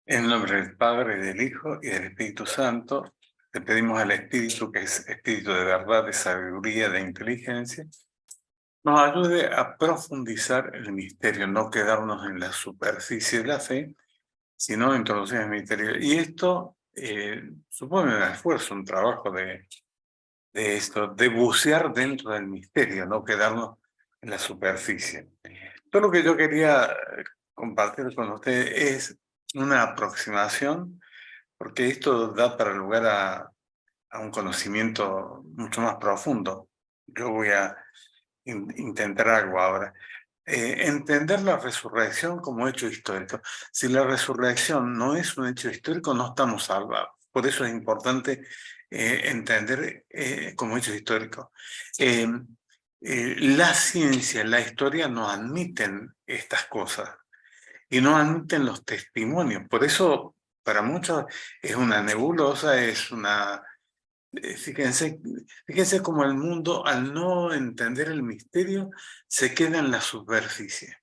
En nombre del Padre, del Hijo y del Espíritu Santo, le pedimos al Espíritu, que es Espíritu de verdad, de sabiduría, de inteligencia, nos ayude a profundizar el misterio, no quedarnos en la superficie de la fe, sino introducir el misterio. Y esto supone un esfuerzo, un trabajo de bucear dentro del misterio, no quedarnos en la superficie. Todo lo que yo quería compartir con ustedes es una aproximación, porque esto da para lugar a un conocimiento mucho más profundo. Yo voy a intentar algo ahora. Entender la resurrección como hecho histórico. Si la resurrección no es un hecho histórico, no estamos salvados. Por eso es importante entender como hecho histórico. Eh, la ciencia, la historia no admiten estas cosas y no admiten los testimonios. Por eso, para muchos es una nebulosa, es una... fíjense cómo el mundo, al no entender el misterio, se queda en la superficie.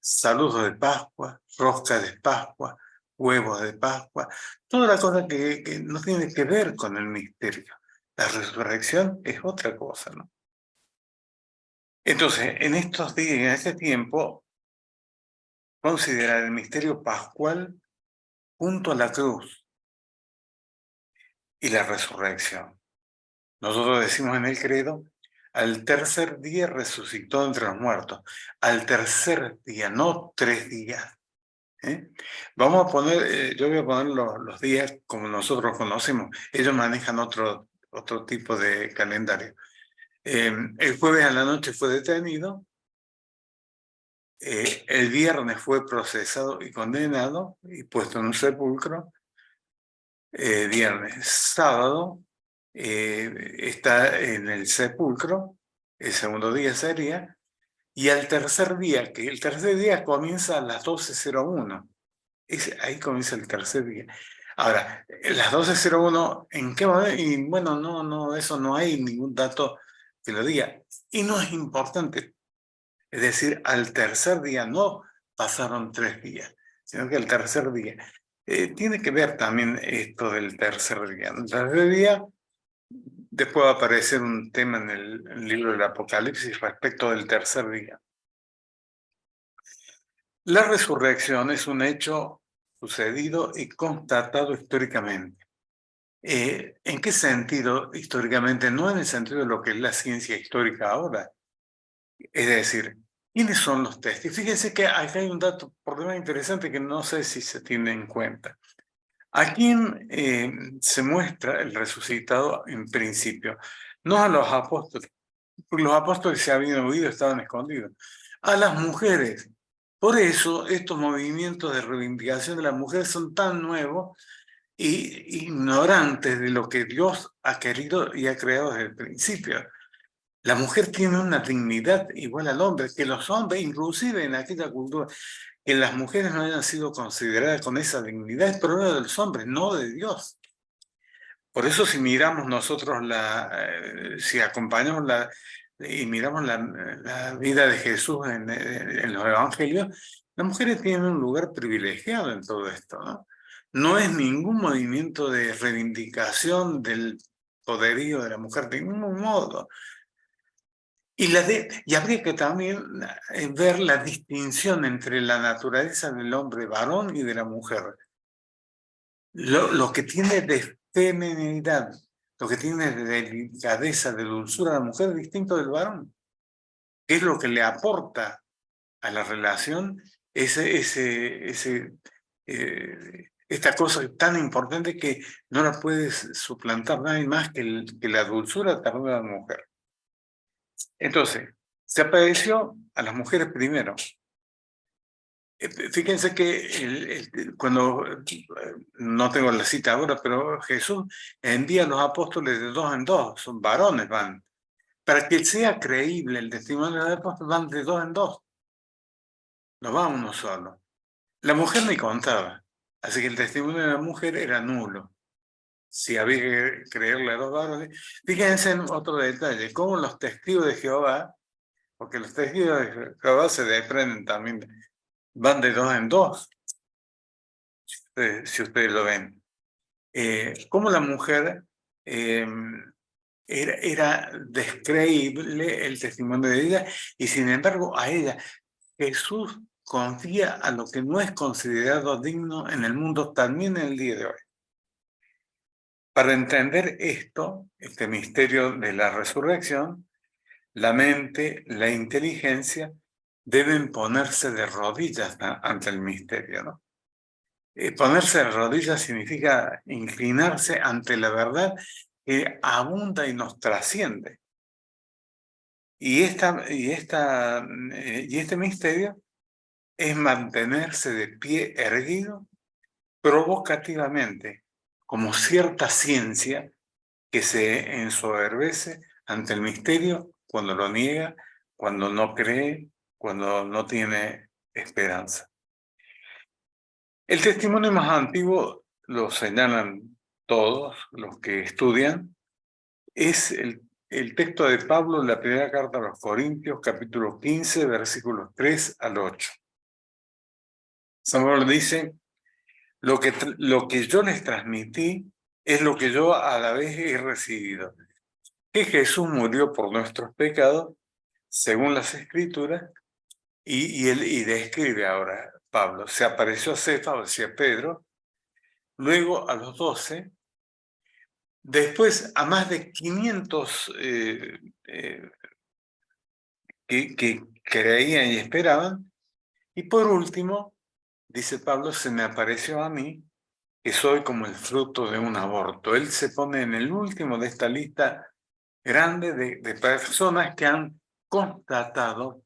Saludos de Pascua, rosca de Pascua, huevos de Pascua, toda la cosa que no tiene que ver con el misterio. La resurrección es otra cosa, ¿no? Entonces, en estos días, en este tiempo, considerar el misterio pascual junto a la cruz y la resurrección. Nosotros decimos en el credo, al tercer día resucitó entre los muertos. Al tercer día, no 3 días. Vamos a poner, yo voy a poner los días como nosotros conocemos. Ellos manejan otro tipo de calendario. El jueves a la noche fue detenido. El viernes fue procesado y condenado y puesto en un sepulcro. Viernes, sábado, está en el sepulcro, el segundo día sería, y al tercer día, que el tercer día comienza a las 12:01, ahí comienza el tercer día. Ahora, las 12:01, ¿en qué momento? Y bueno, no, eso no hay ningún dato que lo diga, y no es importante, es decir, al tercer día no pasaron 3 días, sino que al tercer día. Tiene que ver también esto del tercer día. El tercer día, después va a aparecer un tema en el libro del Apocalipsis respecto del tercer día. La resurrección es un hecho sucedido y constatado históricamente. ¿En qué sentido históricamente? No en el sentido de lo que es la ciencia histórica ahora. Es decir, ¿quiénes son los testigos? Fíjense que acá hay un dato por demás interesante que no sé si se tiene en cuenta. ¿A quién se muestra el resucitado en principio? No a los apóstoles, porque los apóstoles se habían huido, estaban escondidos. A las mujeres. Por eso estos movimientos de reivindicación de las mujeres son tan nuevos e ignorantes de lo que Dios ha querido y ha creado desde el principio. La mujer tiene una dignidad igual al hombre, que los hombres, inclusive en aquella cultura, que las mujeres no hayan sido consideradas con esa dignidad, es problema de los hombres, no de Dios. Por eso si miramos nosotros si acompañamos y miramos la vida de Jesús en los evangelios, las mujeres tienen un lugar privilegiado en todo esto, ¿no? No es ningún movimiento de reivindicación del poderío de la mujer de ningún modo. Y habría que también ver la distinción entre la naturaleza del hombre varón y de la mujer. Lo que tiene de feminidad, lo que tiene de delicadeza, de dulzura a la mujer es distinto del varón. ¿Qué es lo que le aporta a la relación esta cosa tan importante que no la puedes suplantar nadie más que la dulzura de la mujer? Entonces, se apareció a las mujeres primero. Fíjense que cuando, no tengo la cita ahora, pero Jesús envía a los apóstoles de 2 en 2, son varones van. Para que sea creíble el testimonio de los apóstoles van de 2 en 2, no va uno solo. La mujer ni contaba, así que el testimonio de la mujer era nulo. Si había que creerle a los varones. Fíjense en otro detalle, cómo los testigos de Jehová, porque los testigos de Jehová se desprenden también, van de 2 en 2. si ustedes lo ven. Cómo la mujer era descreíble el testimonio de ella, y sin embargo a ella Jesús confía a lo que no es considerado digno en el mundo también en el día de hoy. Para entender esto, este misterio de la resurrección, la mente, la inteligencia deben ponerse de rodillas ante el misterio, ¿no? Ponerse de rodillas significa inclinarse ante la verdad que abunda y nos trasciende. Y este misterio es mantenerse de pie erguido provocativamente, como cierta ciencia que se ensoberbece ante el misterio cuando lo niega, cuando no cree, cuando no tiene esperanza. El testimonio más antiguo, lo señalan todos los que estudian, es el texto de Pablo en la primera carta a los Corintios, capítulo 15, versículos 3 al 8. San Pablo dice: lo que yo les transmití es lo que yo a la vez he recibido, que Jesús murió por nuestros pecados, según las Escrituras, y describe ahora Pablo: se apareció a Cefas, a Pedro, luego a los 12, después a más de 500 que creían y esperaban, y por último, dice Pablo, se me apareció a mí, que soy como el fruto de un aborto. Él se pone en el último de esta lista grande de personas que han constatado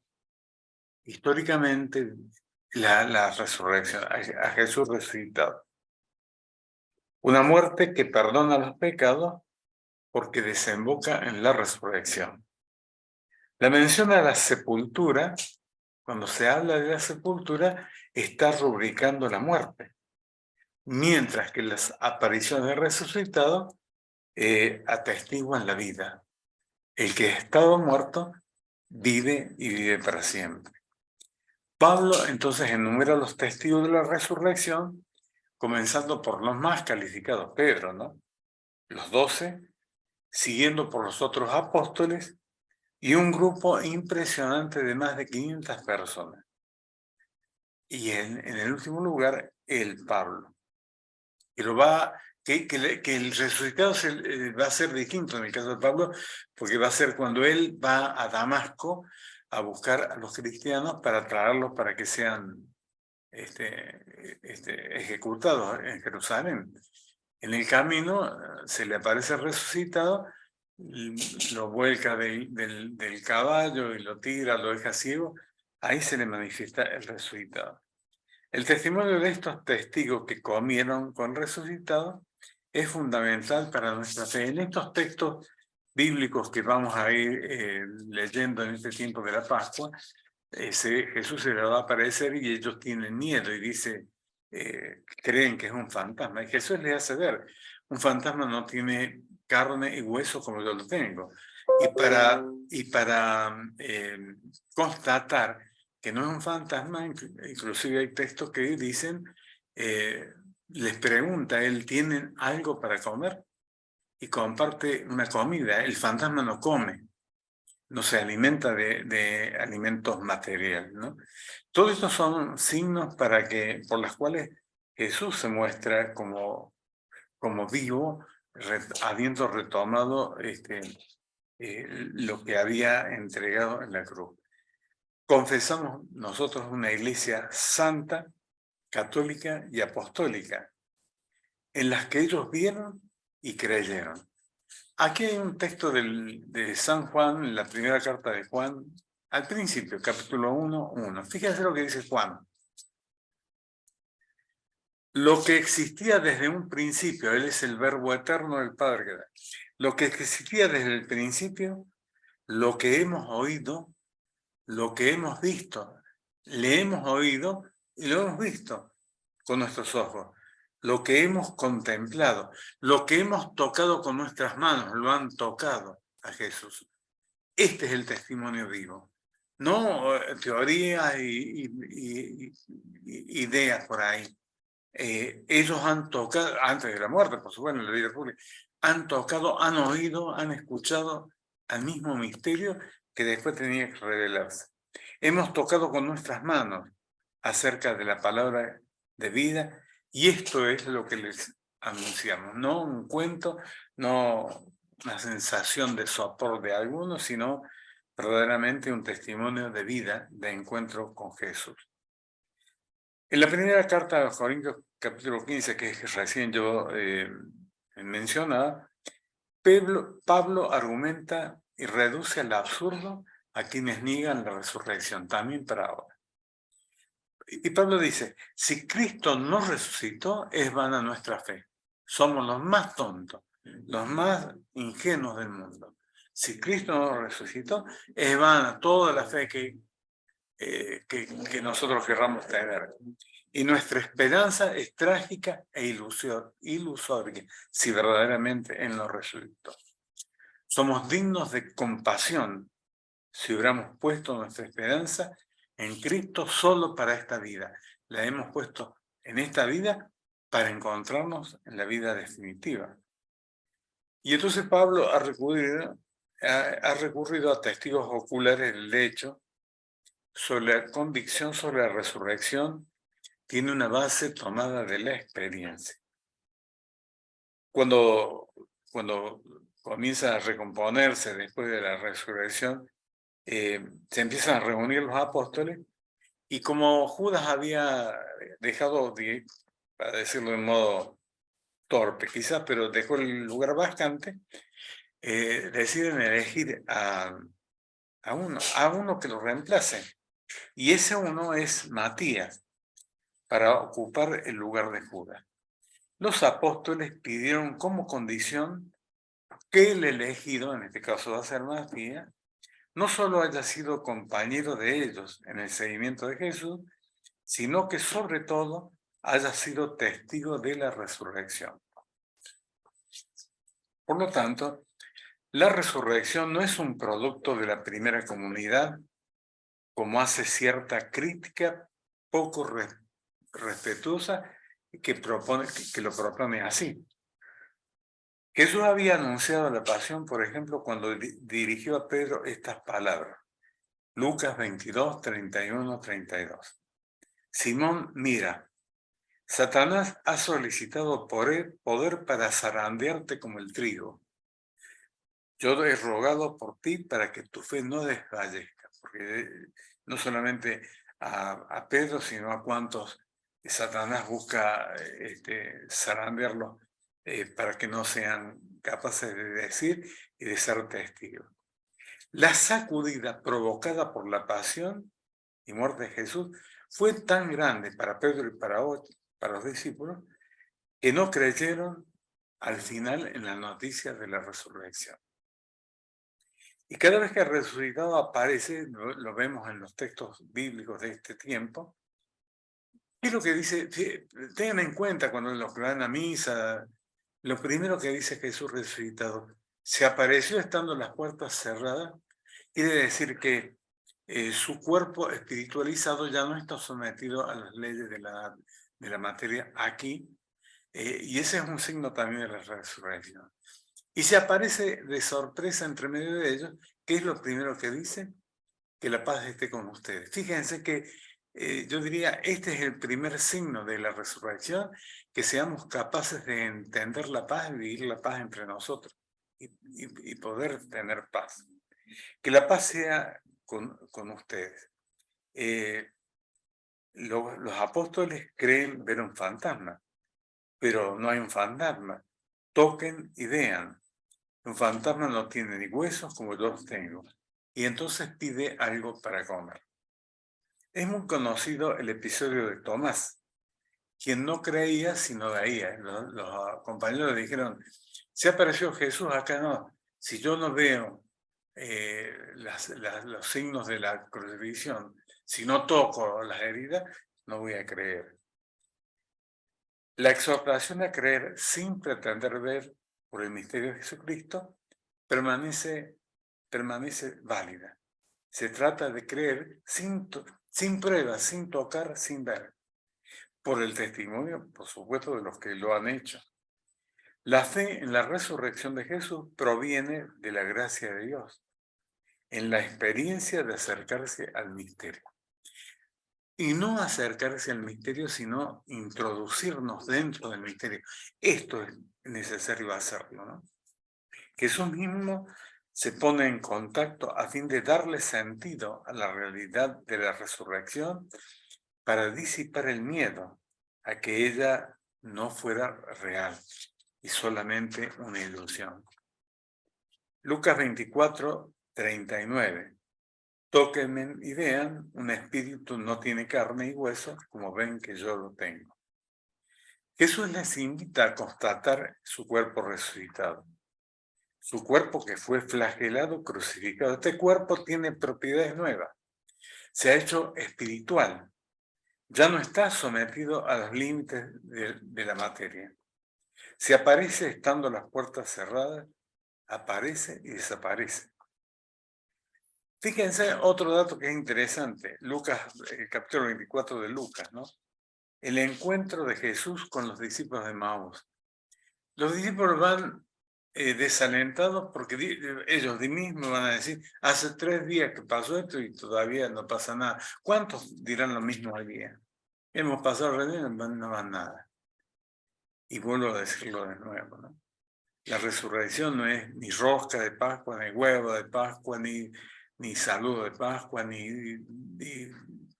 históricamente la resurrección, a Jesús resucitado. Una muerte que perdona los pecados porque desemboca en la resurrección. La mención a la sepultura, cuando se habla de la sepultura, está rubricando la muerte, mientras que las apariciones de resucitado atestiguan la vida. El que ha estado muerto vive y vive para siempre. Pablo entonces enumera los testigos de la resurrección, comenzando por los más calificados, Pedro, ¿no? Los 12, siguiendo por los otros apóstoles, y un grupo impresionante de más de 500 personas. Y en el último lugar, el Pablo. Que el resucitado va a ser distinto en el caso de Pablo, porque va a ser cuando él va a Damasco a buscar a los cristianos para traerlos para que sean ejecutados en Jerusalén. En el camino se le aparece resucitado, lo vuelca del caballo y lo tira, lo deja ciego. Ahí se le manifiesta el resucitado. El testimonio de estos testigos que comieron con resucitado es fundamental para nuestra fe. En estos textos bíblicos que vamos a ir leyendo en este tiempo de la Pascua, Jesús se le va a aparecer y ellos tienen miedo y dice, creen que es un fantasma. Y Jesús les hace ver, un fantasma no tiene carne y hueso como yo lo tengo. Y para constatar que no es un fantasma, inclusive hay textos que dicen, les pregunta él, ¿tienen algo para comer? Y comparte una comida. El fantasma no come, no se alimenta de alimentos materiales, ¿no? Todos estos son signos por los cuales Jesús se muestra como vivo, habiendo retomado lo que había entregado en la cruz. Confesamos nosotros una iglesia santa, católica y apostólica, en las que ellos vieron y creyeron. Aquí hay un texto de San Juan, en la primera carta de Juan, al principio, capítulo 1:1. Fíjense lo que dice Juan. Lo que existía desde un principio, él es el verbo eterno del Padre. Lo que existía desde el principio, lo que hemos oído, lo que hemos visto, le hemos oído y lo hemos visto con nuestros ojos. Lo que hemos contemplado, lo que hemos tocado con nuestras manos, lo han tocado a Jesús. Este es el testimonio vivo. No teorías y ideas por ahí. ellos han tocado, antes de la muerte, por supuesto, en la vida pública, han tocado, han oído, han escuchado al mismo misterio que después tenía que revelarse. Hemos tocado con nuestras manos acerca de la palabra de vida y esto es lo que les anunciamos, no un cuento, no una sensación de sopor de algunos, sino verdaderamente un testimonio de vida, de encuentro con Jesús. En la primera carta a los Corintios, capítulo 15, que recién yo mencionaba, Pablo argumenta y reduce al absurdo a quienes niegan la resurrección, también para ahora. Y Pablo dice, si Cristo no resucitó, es vana nuestra fe. Somos los más tontos, los más ingenuos del mundo. Si Cristo no resucitó, es vana toda la fe que nosotros querramos tener. Y nuestra esperanza es trágica e ilusoria, si verdaderamente Él no resucitó. Somos dignos de compasión si hubiéramos puesto nuestra esperanza en Cristo solo para esta vida. La hemos puesto en esta vida para encontrarnos en la vida definitiva. Y entonces Pablo ha recurrido a testigos oculares del hecho sobre la convicción sobre la resurrección. Tiene una base tomada de la experiencia. Cuando comienza a recomponerse después de la resurrección, se empiezan a reunir los apóstoles y como Judas había dejado, para decirlo de modo torpe quizás, pero dejó el lugar vacante, deciden elegir a uno que lo reemplace. Y ese uno es Matías, para ocupar el lugar de Judas. Los apóstoles pidieron como condición que el elegido, en este caso va a ser Matías, no solo haya sido compañero de ellos en el seguimiento de Jesús, sino que sobre todo haya sido testigo de la resurrección. Por lo tanto, la resurrección no es un producto de la primera comunidad, como hace cierta crítica poco respetuosa que lo propone así. Jesús había anunciado la pasión, por ejemplo, cuando dirigió a Pedro estas palabras. Lucas 22, 31, 32. Simón, mira, Satanás ha solicitado poder para zarandearte como el trigo. Yo he rogado por ti para que tu fe no desfallezca, porque no solamente a Pedro, sino a cuantos Satanás busca zarandearlos para que no sean capaces de decir y de ser testigos. La sacudida provocada por la pasión y muerte de Jesús fue tan grande para Pedro y para los discípulos que no creyeron al final en la noticia de la resurrección. Y cada vez que el resucitado aparece, lo vemos en los textos bíblicos de este tiempo, ¿qué es lo que dice? Tengan en cuenta cuando los que van a misa, lo primero que dice Jesús resucitado, se apareció estando las puertas cerradas, quiere decir que su cuerpo espiritualizado ya no está sometido a las leyes de la materia aquí, y ese es un signo también de la resurrección. Y se aparece de sorpresa entre medio de ellos, ¿qué es lo primero que dice? Que la paz esté con ustedes. Fíjense que yo diría, este es el primer signo de la resurrección, que seamos capaces de entender la paz y vivir la paz entre nosotros y poder tener paz. Que la paz sea con ustedes. Los apóstoles creen ver un fantasma, pero no hay un fantasma. Toquen y vean. Un fantasma no tiene ni huesos como yo los tengo. Y entonces pide algo para comer. Es muy conocido el episodio de Tomás, quien no creía sino veía. Los compañeros le dijeron, se apareció Jesús, acá no. Si yo no veo los signos de la crucifixión, si no toco las heridas, no voy a creer. La exhortación a creer sin pretender ver por el misterio de Jesucristo permanece válida. Se trata de creer sin pruebas, sin tocar, sin ver. por el testimonio, por supuesto, de los que lo han hecho. La fe en la resurrección de Jesús proviene de la gracia de Dios, en la experiencia de acercarse al misterio. Y no acercarse al misterio, sino introducirnos dentro del misterio. Esto es necesario hacerlo, ¿no? Jesús mismo se pone en contacto a fin de darle sentido a la realidad de la resurrección para disipar el miedo a que ella no fuera real y solamente una ilusión. Lucas 24, 39. Tóquenme y vean, un espíritu no tiene carne y hueso, como ven que yo lo tengo. Jesús les invita a constatar su cuerpo resucitado, su cuerpo que fue flagelado, crucificado. Este cuerpo tiene propiedades nuevas, se ha hecho espiritual, ya no está sometido a los límites de la materia. Si aparece estando las puertas cerradas, aparece y desaparece. Fíjense otro dato que es interesante, Lucas, el capítulo 24 de Lucas, ¿no? El encuentro de Jesús con los discípulos de Maús. Los discípulos van desalentados porque ellos de mismos van a decir, hace 3 días que pasó esto y todavía no pasa nada. ¿Cuántos dirán lo mismo hoy día? Hemos pasado reunión, no va nada. Y vuelvo a decirlo de nuevo, ¿no? La resurrección no es ni rosca de Pascua, ni huevo de Pascua, ni saludo de Pascua, ni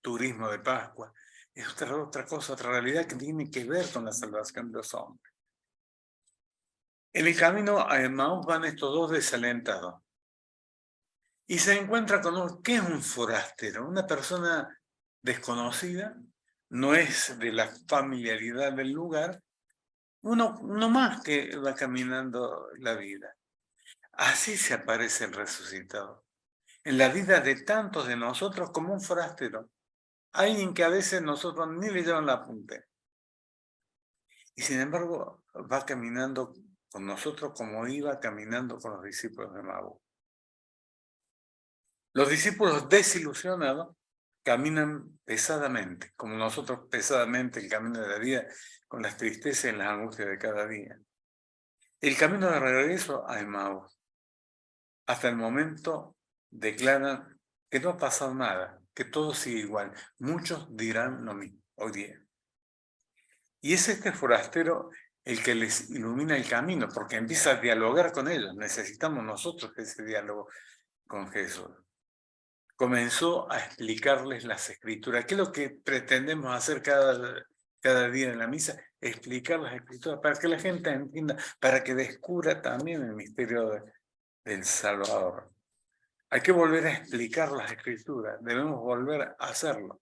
turismo de Pascua. Es otra cosa, otra realidad que tiene que ver con la salvación de los hombres. En el camino a Emmaús van estos dos desalentados. Y se encuentra con ¿qué es un forastero? Una persona desconocida, no es de la familiaridad del lugar, uno más que va caminando la vida. Así se aparece el resucitado. En la vida de tantos de nosotros como un forastero. Alguien que a veces nosotros ni le llevan la punta. Y sin embargo va caminando con nosotros como iba caminando con los discípulos de Maús. Los discípulos desilusionados caminan pesadamente, como nosotros pesadamente el camino de la vida, con las tristezas y las angustias de cada día. El camino de regreso a Emmaús. Hasta el momento declaran que no ha pasado nada, que todo sigue igual. Muchos dirán lo mismo hoy día. Y es este forastero el que les ilumina el camino, porque empieza a dialogar con ellos. Necesitamos nosotros ese diálogo con Jesús. Comenzó a explicarles las escrituras. ¿Qué es lo que pretendemos hacer cada día en la misa? Explicar las escrituras para que la gente entienda, para que descubra también el misterio del Salvador. Hay que volver a explicar las escrituras, debemos volver a hacerlo,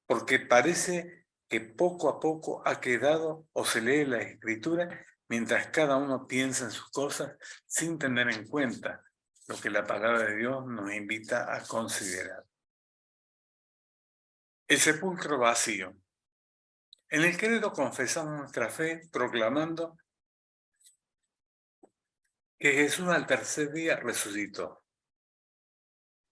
porque parece que poco a poco ha quedado o se lee la escritura mientras cada uno piensa en sus cosas sin tener en cuenta lo que la palabra de Dios nos invita a considerar. El sepulcro vacío. En el credo confesamos nuestra fe proclamando que Jesús al tercer día resucitó.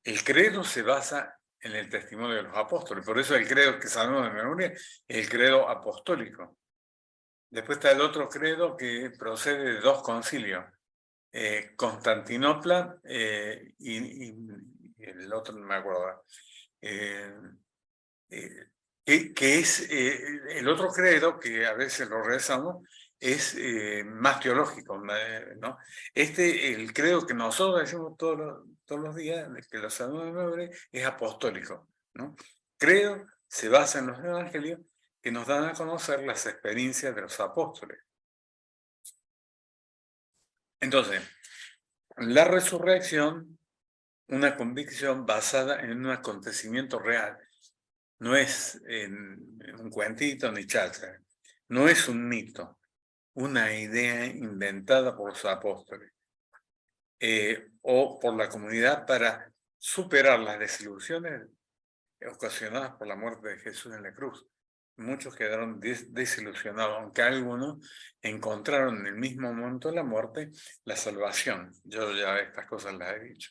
El credo se basa en el testimonio de los apóstoles, por eso el credo que sabemos de memoria es el credo apostólico. Después está el otro credo que procede de 2 concilios, Constantinopla y el otro no me acuerdo. Que es el otro credo que a veces lo rezamos, es más teológico, ¿no? El credo que nosotros decimos todos los días, que lo sabemos de memoria, es apostólico, ¿no? Credo se basa en los evangelios que nos dan a conocer las experiencias de los apóstoles. Entonces, la resurrección, una convicción basada en un acontecimiento real, no es un cuentito ni cháchara, no es un mito, una idea inventada por los apóstoles o por la comunidad para superar las desilusiones ocasionadas por la muerte de Jesús en la cruz. Muchos quedaron desilusionados, aunque algunos encontraron en el mismo momento de la muerte la salvación. Yo ya estas cosas las he dicho.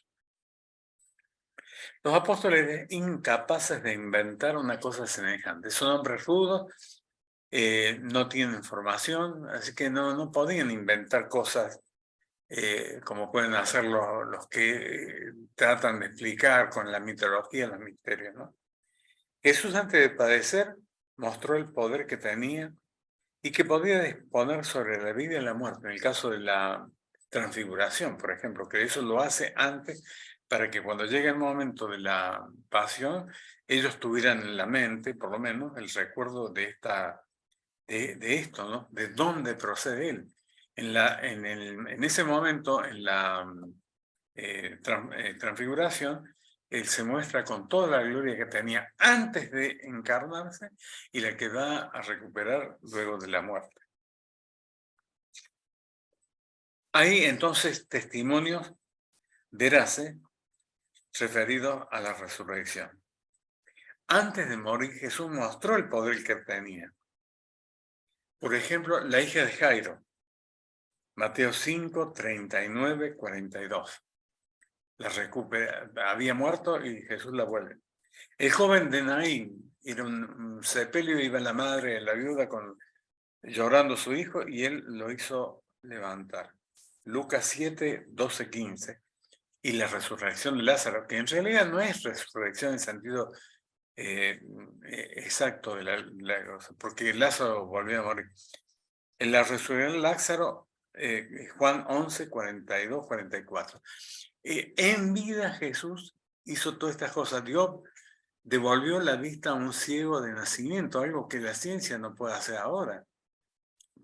Los apóstoles incapaces de inventar una cosa semejante. Son hombres rudos, no tienen formación, así que no podían inventar cosas como pueden hacerlo los que tratan de explicar con la mitología los misterios, ¿no? Jesús, antes de padecer, mostró el poder que tenía y que podía disponer sobre la vida y la muerte, en el caso de la transfiguración, por ejemplo, que eso lo hace antes para que cuando llegue el momento de la pasión, ellos tuvieran en la mente, por lo menos, el recuerdo de esto, ¿no? De dónde procede él. En ese momento, en la transfiguración, él se muestra con toda la gloria que tenía antes de encarnarse y la que va a recuperar luego de la muerte. Hay entonces testimonios veraces referidos a la resurrección. Antes de morir, Jesús mostró el poder que tenía. Por ejemplo, la hija de Jairo, Mateo 5, 39, 42. La recupera, había muerto y Jesús la vuelve. El joven de Naín, era un sepelio, iba la madre, la viuda, llorando a su hijo y él lo hizo levantar. Lucas 7, 12, 15. Y la resurrección de Lázaro, que en realidad no es resurrección en sentido exacto de la cosa, porque Lázaro volvió a morir. En la resurrección de Lázaro, Juan 11, 42, 44. En vida Jesús hizo todas estas cosas. Dios devolvió la vista a un ciego de nacimiento, algo que la ciencia no puede hacer ahora.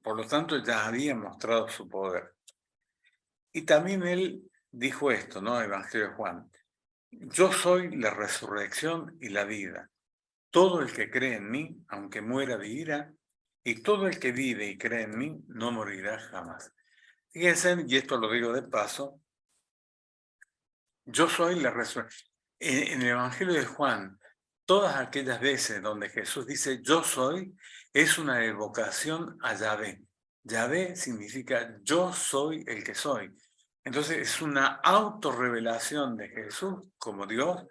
Por lo tanto, ya había mostrado su poder. Y también él dijo esto, ¿no? Evangelio de Juan. Yo soy la resurrección y la vida. Todo el que cree en mí, aunque muera, vivirá, y todo el que vive y cree en mí, no morirá jamás. Fíjense, y esto lo digo de paso, yo soy la resurrección. En el Evangelio de Juan, todas aquellas veces donde Jesús dice yo soy, es una evocación a Yahvé. Yahvé significa yo soy el que soy. Entonces es una autorrevelación de Jesús como Dios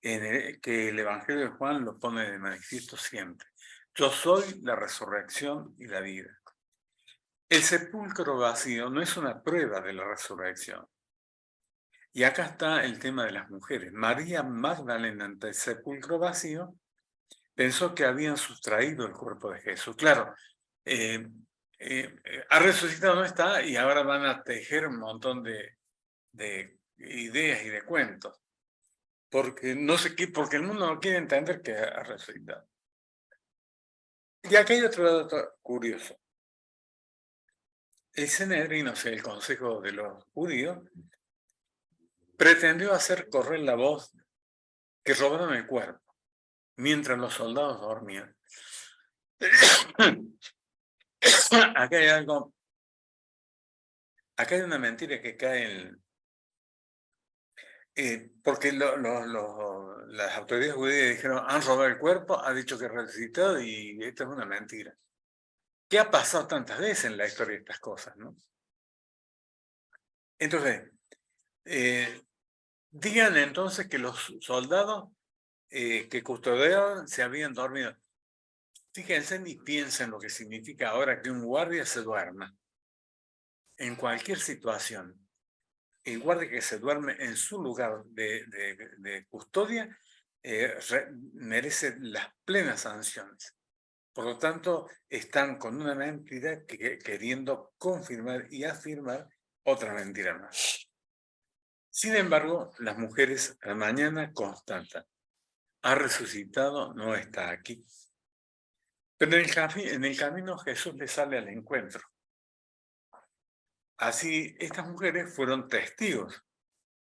que el Evangelio de Juan lo pone de manifiesto siempre. Yo soy la resurrección y la vida. El sepulcro vacío no es una prueba de la resurrección. Y acá está el tema de las mujeres. María Magdalena, ante el sepulcro vacío, pensó que habían sustraído el cuerpo de Jesús. Claro, ha resucitado, no está, y ahora van a tejer un montón de ideas y de cuentos. Porque no sé qué, porque el mundo no quiere entender que ha resucitado. Y aquí hay otro dato curioso. El Sanedrín, o sea, el Consejo de los Judíos, pretendió hacer correr la voz que robaron el cuerpo mientras los soldados dormían. Acá hay algo, acá hay una mentira que cae porque las autoridades judías dijeron, han robado el cuerpo, ha dicho que resucitó y esto es una mentira. ¿Qué ha pasado tantas veces en la historia de estas cosas, no? Entonces, digan entonces que los soldados que custodiaban se habían dormido. Fíjense y piensen lo que significa ahora que un guardia se duerma en cualquier situación. El guardia que se duerme en su lugar de custodia merece las plenas sanciones. Por lo tanto, están con una mentira queriendo confirmar y afirmar otra mentira más. Sin embargo, las mujeres a la mañana constatan, ha resucitado, no está aquí. Pero en el camino Jesús le sale al encuentro. Así, estas mujeres fueron testigos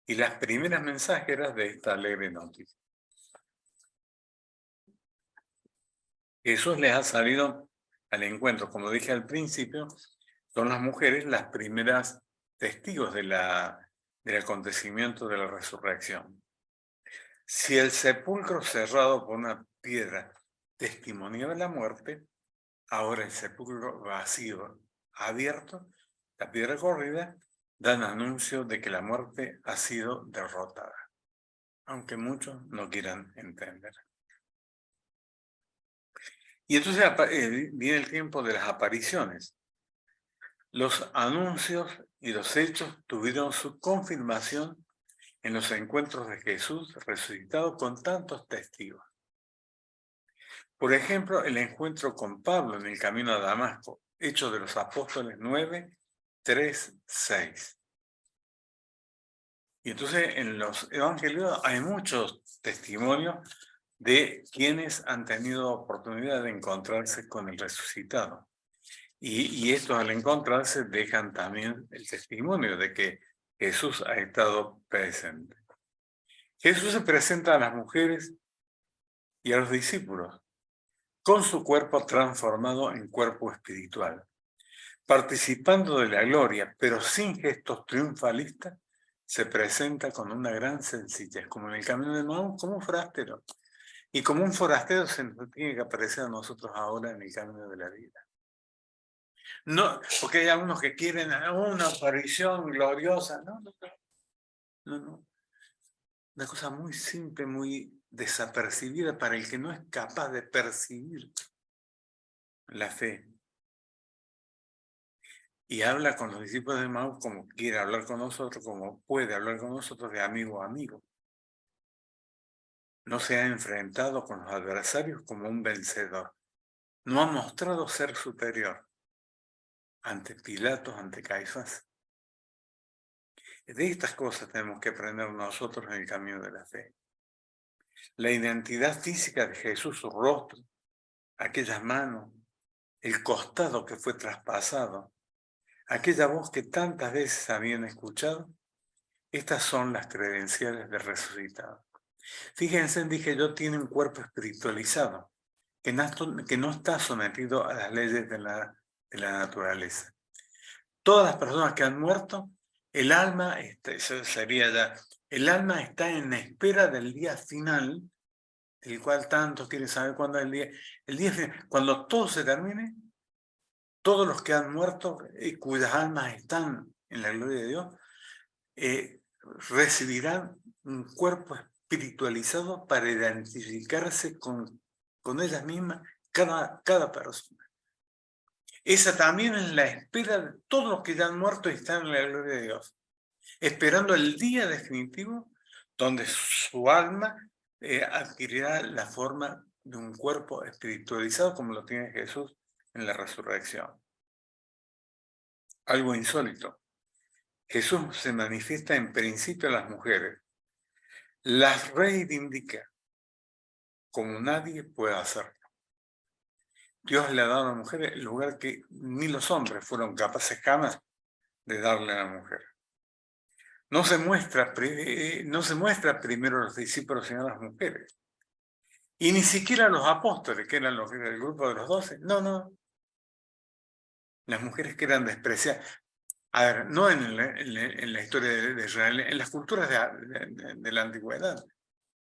y las primeras mensajeras de esta alegre noticia. Jesús les ha salido al encuentro, como dije al principio, son las mujeres las primeras testigos del acontecimiento de la resurrección. Si el sepulcro cerrado por una piedra testimoniaba la muerte, ahora el sepulcro vacío, abierto, la piedra corrida, dan anuncio de que la muerte ha sido derrotada. aunque muchos no quieran entender. Y entonces viene el tiempo de las apariciones. Los anuncios y los hechos tuvieron su confirmación en los encuentros de Jesús resucitado con tantos testigos. Por ejemplo, el encuentro con Pablo en el camino a Damasco, Hechos de los Apóstoles 9, 3, 6. Y entonces en los evangelios hay muchos testimonios de quienes han tenido oportunidad de encontrarse con el resucitado. Y estos al encontrarse dejan también el testimonio de que Jesús ha estado presente. Jesús se presenta a las mujeres y a los discípulos con su cuerpo transformado en cuerpo espiritual, participando de la gloria, pero sin gestos triunfalistas, se presenta con una gran sencillez, como en el camino de Maús, como un forastero. Y como un forastero se nos tiene que aparecer a nosotros ahora en el camino de la vida. No, porque hay algunos que quieren una aparición gloriosa. No, no, no, no. Una cosa muy simple, muy desapercibida para el que no es capaz de percibir la fe. Y habla con los discípulos de Maús como quiere hablar con nosotros, como puede hablar con nosotros de amigo a amigo. No se ha enfrentado con los adversarios como un vencedor. No ha mostrado ser superior ante Pilatos, ante Caifás. De estas cosas tenemos que aprender nosotros en el camino de la fe. La identidad física de Jesús, su rostro, aquellas manos, el costado que fue traspasado, aquella voz que tantas veces habían escuchado, estas son las credenciales del resucitado. Fíjense, dije yo, tiene un cuerpo espiritualizado, que no está sometido a las leyes de la naturaleza. Todas las personas que han muerto, el alma, eso sería ya, el alma está en espera del día final, del cual tantos quieren saber cuándo es el día final. Cuando todo se termine, todos los que han muerto y cuyas almas están en la gloria de Dios, recibirán un cuerpo espiritualizado para identificarse con ellas mismas, cada persona. Esa también es la espera de todos los que ya han muerto y están en la gloria de Dios, esperando el día definitivo donde su alma adquirirá la forma de un cuerpo espiritualizado como lo tiene Jesús en la resurrección. Algo insólito. Jesús se manifiesta en principio a las mujeres, las reivindica como nadie puede hacerlo. Dios le ha dado a la mujer el lugar que ni los hombres fueron capaces jamás de darle a la mujer. No se muestra primero a los discípulos, sino a las mujeres. Y ni siquiera a los apóstoles, que eran el grupo de los 12. No, no. Las mujeres que eran despreciadas. A ver, no en la historia de Israel, en las culturas de la antigüedad.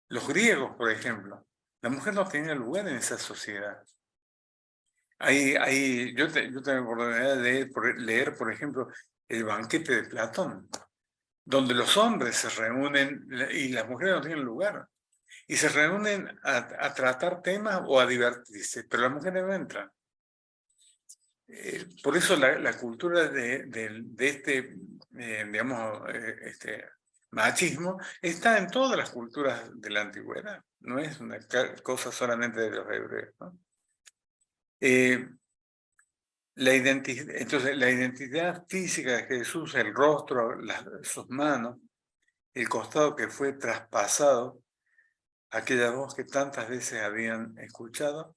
Los griegos, por ejemplo. La mujer no tenía lugar en esa sociedad. Yo tengo la oportunidad de leer, por ejemplo, el banquete de Platón, donde los hombres se reúnen y las mujeres no tienen lugar. Y se reúnen a tratar temas o a divertirse, pero las mujeres no entran. Por eso la cultura de este, machismo está en todas las culturas de la antigüedad. No es una cosa solamente de los hebreos, ¿no? Entonces, la identidad física de Jesús, el rostro, sus manos, el costado que fue traspasado, aquella voz que tantas veces habían escuchado,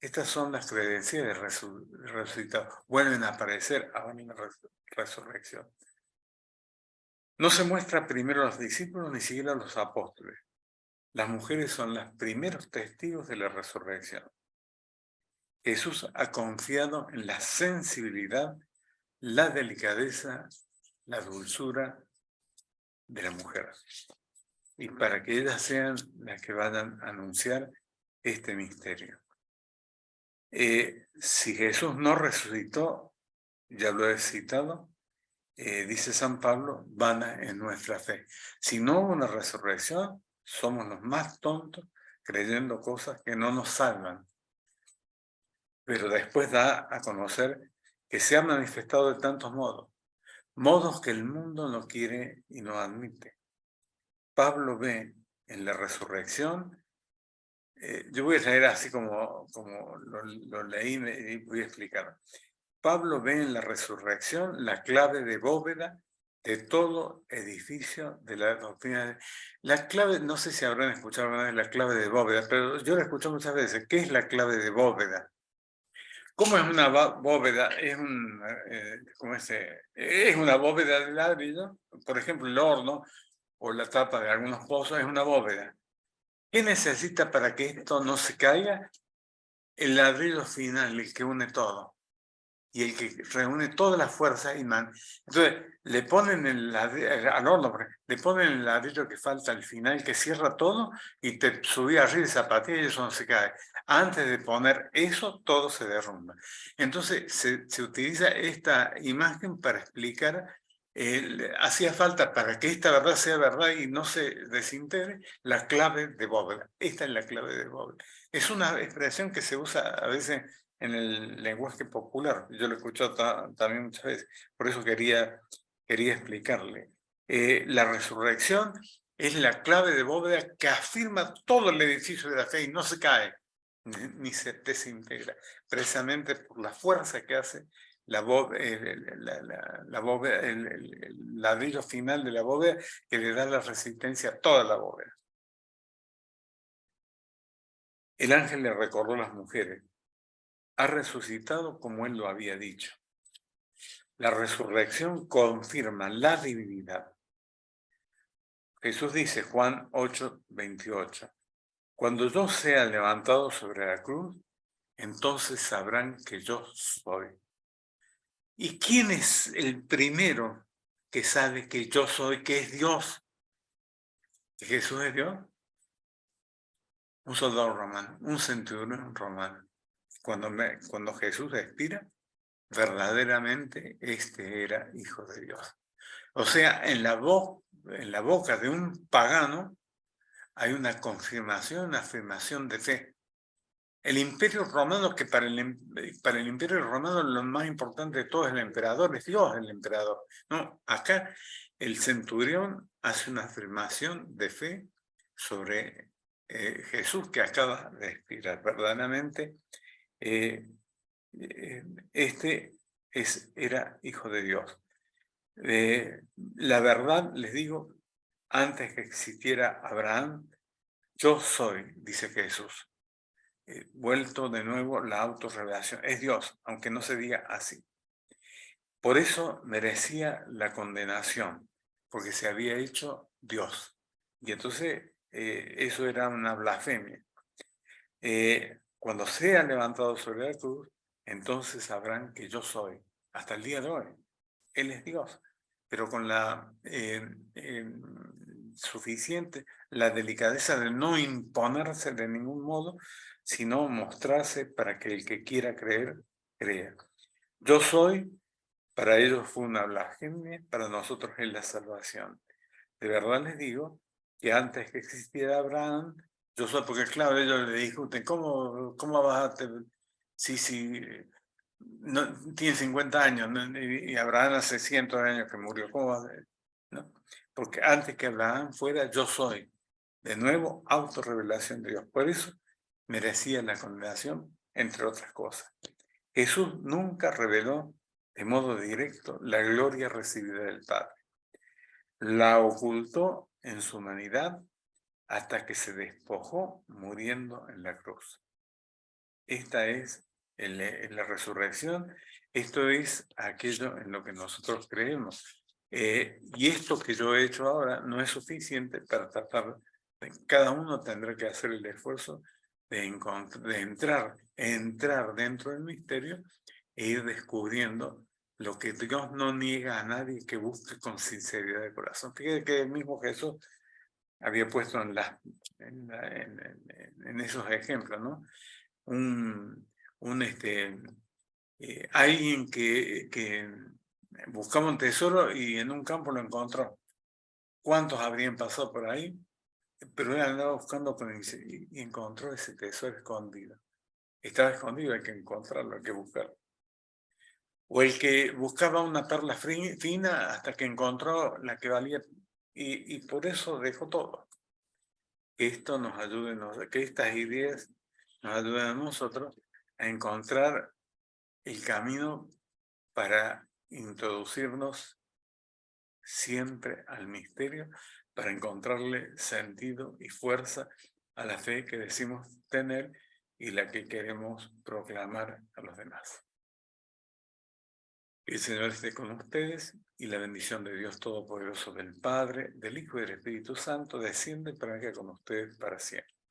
estas son las credenciales resucitados. Vuelven a aparecer ahora en la resurrección. No se muestra primero a los discípulos ni siquiera a los apóstoles. Las mujeres son los primeros testigos de la resurrección. Jesús ha confiado en la sensibilidad, la delicadeza, la dulzura de la mujer. Y para que ellas sean las que vayan a anunciar este misterio. Si Jesús no resucitó, ya lo he citado, dice San Pablo, vana es nuestra fe. Si no hubo una resurrección, somos los más tontos creyendo cosas que no nos salvan. Pero después da a conocer que se ha manifestado de tantos modos, modos que el mundo no quiere y no admite. Pablo ve en la resurrección, yo voy a leer así como lo leí y voy a explicar. Pablo ve en la resurrección la clave de bóveda de todo edificio de la doctrina. La clave, no sé si habrán escuchado alguna vez la clave de bóveda, pero yo la he escuchado muchas veces. ¿Qué es la clave de bóveda? ¿Cómo es una bóveda? Es una bóveda de ladrillo. Por ejemplo, el horno o la tapa de algunos pozos es una bóveda. ¿Qué necesita para que esto no se caiga? El ladrillo final, el que une todo. Y el que reúne todas las fuerzas y man. Entonces, le ponen al horno, le ponen el ladrillo que falta al final, que cierra todo, y te subí arriba y zapatilla y eso no se cae. Antes de poner eso, todo se derrumba. Entonces, se utiliza esta imagen para explicar, hacía falta para que esta verdad sea verdad y no se desintegre, la clave de bóveda. Esta es la clave de bóveda. Es una expresión que se usa a veces en el lenguaje popular. Yo lo he escuchado también muchas veces. Por eso quería explicarle. La resurrección es la clave de bóveda que afirma todo el edificio de la fe y no se cae, ni se desintegra, precisamente por la fuerza que hace la bóveda, el ladrillo final de la bóveda, que le da la resistencia a toda la bóveda. El ángel le recordó a las mujeres: ha resucitado como él lo había dicho. La resurrección confirma la divinidad. Jesús dice, Juan 8:28, cuando yo sea levantado sobre la cruz, entonces sabrán que yo soy. ¿Y quién es el primero que sabe que yo soy, que es Dios? ¿Que Jesús es Dios? Un soldado romano, un centurión romano. Cuando Jesús expira, verdaderamente este era hijo de Dios. O sea, en la boca de un pagano hay una confirmación, una afirmación de fe. El imperio romano, que para el imperio romano lo más importante de todo es el emperador, es Dios el emperador. No, acá el centurión hace una afirmación de fe sobre Jesús que acaba de expirar. Verdaderamente, este era hijo de Dios. La verdad, les digo, antes que existiera Abraham, yo soy, dice Jesús. Vuelto de nuevo la autorrevelación. Es Dios, aunque no se diga así. Por eso merecía la condenación, porque se había hecho Dios. Y entonces eso era una blasfemia. Cuando sea levantado sobre la cruz, entonces sabrán que yo soy, hasta el día de hoy. Él es Dios, pero con la suficiente, la delicadeza de no imponerse de ningún modo, sino mostrarse para que el que quiera creer, crea. Yo soy, para ellos fue una blasfemia, para nosotros es la salvación. De verdad les digo que antes que existiera Abraham, yo soy, porque claro, ellos le discuten, ¿cómo vas a si no, tiene 50 años, ¿no? Y Abraham hace cientos de años que murió? ¿Cómo va a ser? ¿No? Porque antes que Abraham fuera, yo soy. De nuevo, autorrevelación de Dios. Por eso merecía la condenación, entre otras cosas. Jesús nunca reveló de modo directo la gloria recibida del Padre. La ocultó en su humanidad hasta que se despojó muriendo en la cruz. Esta es la resurrección. Esto es aquello en lo que nosotros creemos. Y esto que yo he hecho ahora no es suficiente para tratar. Cada uno tendrá que hacer el esfuerzo de entrar dentro del misterio e ir descubriendo lo que Dios no niega a nadie que busque con sinceridad de corazón. Fíjate que el mismo Jesús había puesto en esos ejemplos, ¿no? Alguien que buscaba un tesoro y en un campo lo encontró. ¿Cuántos habrían pasado por ahí? pero él andaba buscando y encontró ese tesoro escondido. Estaba escondido, hay que encontrarlo, hay que buscarlo. O el que buscaba una perla fina hasta que encontró la que valía y por eso dejó todo. Que esto nos ayude, que estas ideas nos ayuden a nosotros a encontrar el camino para introducirnos siempre al misterio, para encontrarle sentido y fuerza a la fe que decimos tener y la que queremos proclamar a los demás. El Señor esté con ustedes y la bendición de Dios Todopoderoso, del Padre, del Hijo y del Espíritu Santo, desciende para que con ustedes para siempre.